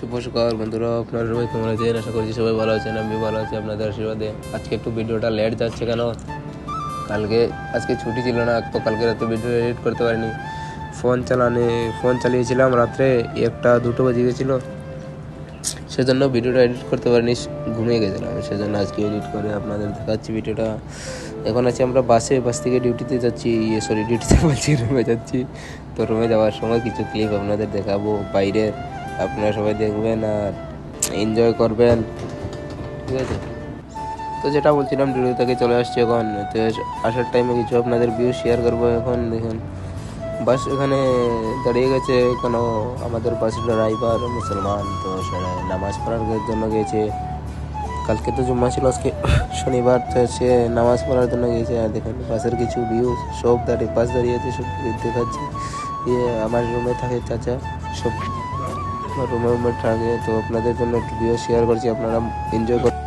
শুভ সকাল বন্ধুরা, আপনারা সবাই কেমন আছেন? আশা করছি সবাই ভালো আছেন। আমি ভালো আছি আপনাদের আশীর্বাদে। আজকে একটু ভিডিওটা লেট যাচ্ছে কেন, আজকে ছুটি ছিল না, তো কালকে রাতে ভিডিও এডিট করতে পারিনি। ফোন চালিয়েছিলাম রাত্রে 1-2 বেজে গেছিলো, সেজন্য ভিডিওটা এডিট করতে পারিনি, ঘুমিয়ে গেছিলাম। সেজন্য আজকে এডিট করে আপনাদের দেখাচ্ছি ভিডিওটা। এখন আছি আমরা বাস থেকে ডিউটিতে যাচ্ছি, ডিউটিতে বলছি, রুমে যাচ্ছি। তো রুমে যাওয়ার সময় কিছু ক্লিপ আপনাদের দেখাবো বাইরের, আপনারা সবাই দেখবেন আর এনজয় করবেন, ঠিক আছে? তো যেটা বলছিলাম, ডিউটি থেকে চলে আসছি এখন। তো আসার টাইমে কিছু আপনাদের ভিউ শেয়ার করবো। এখন দেখুন বাস এখানে দাঁড়িয়ে গেছে, কেন আমাদের বাস ড্রাইভার মুসলমান, তো সেটা নামাজ পড়ার জন্য গিয়েছে। কালকে তো জুম্মা ছিল, আজকে শনিবার, তো সে নামাজ পড়ার জন্য গিয়েছে। আর দেখুন বাসের কিছু ভিউ, সব বাস দাঁড়িয়েছে, সব দেখাচ্ছি। আমার রুমে থাকে চাচা, সব রুমে থাকে, তো আপনাদের জন্য একটু ভিউ শেয়ার করছি, আপনারা এনজয় করুন।